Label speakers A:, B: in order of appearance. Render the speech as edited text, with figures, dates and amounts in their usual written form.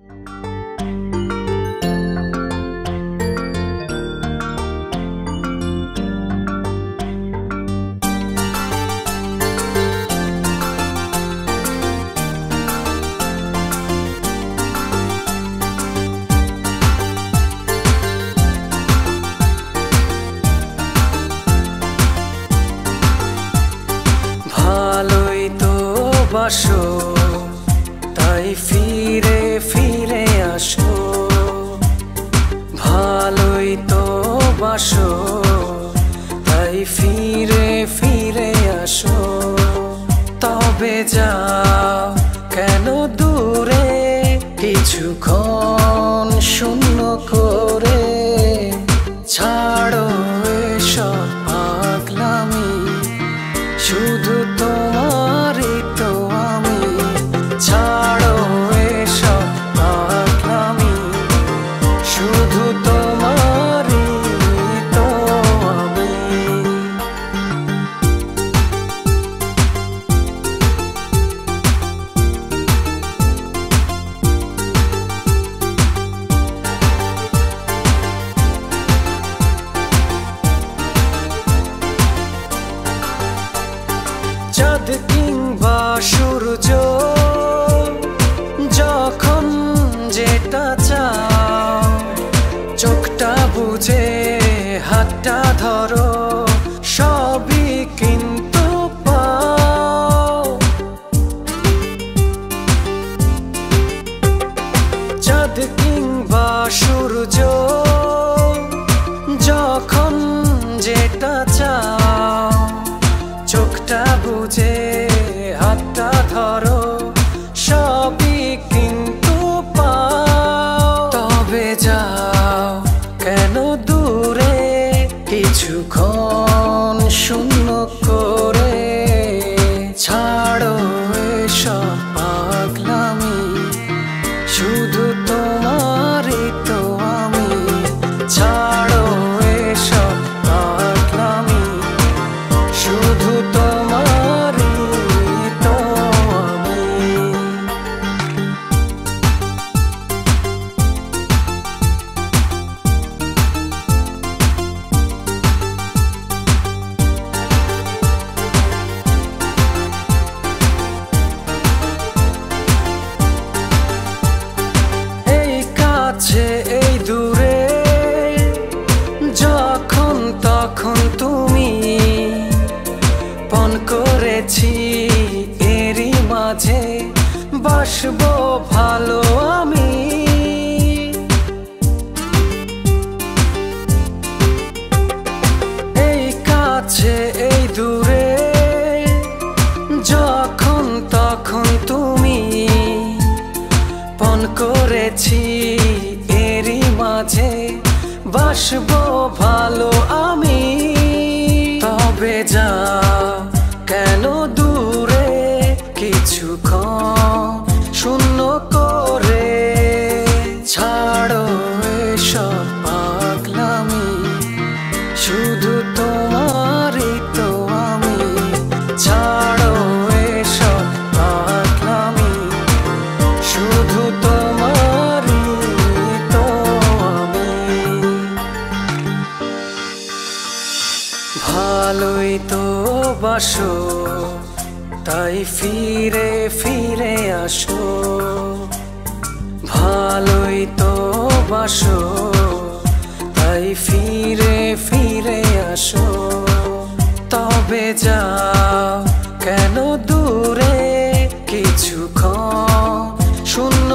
A: ভালোই তো বাসো তাই ফিরে ফিরে আসো, ভালোই তো বাসো তাই ফিরে ফিরে আসো। তবে যাও কেন দূরে কিছুক্ষণ শূন্য করে, ছাড়ো এসব পাগলামি, শুধু তোমারই তো আমি। ছাড়ো এসব পাগলামি, শুধু তোমারই তো আমি। চাঁদ কিংবা সূর্য যখন যেটা চাও, চোখটা বুঝে হাতটা ধরো, সবই কিন্তু পাও। চাঁদ কিংবা সূর্য যখন যেটা চাও, চোখটা বুঝে হাতটা ধরো, সবই কিন্তু পাও। তবে যাও কেন দূরে কিছুক্ষণ শূন্য করে, ছাড়ো এসব পাগলামি, শুধু তোমারই তো আমি। ছাড়ো এসব পাগলামি, শুধু তোমারই তো আমি। এই কাছে এই দূরে যখন তখন তুমি পণ করেছি, এরই মাঝে বাসবো ভালো আমি। এই কাছে এই দূরে যখন তখন তুমি পণ করেছি, এরই মাঝে বাসবো ভালো আমি। তবে যাও কেন দূরে কিছুক্ষণ শূন্য করে, ছাড়ো এসব পাগলামি, শুধু তোমারই তো আমি। ছাড়ো এসব পাগলামি, শুধু তোমারই তো আমি। ভালোই তো বাসো তাই ফিরে ফিরে আসো, ভালোই তো বাসো তাই ফিরে ফিরে আসো। তবে যাও কেন দূরে কিছুক্ষণ শূন্য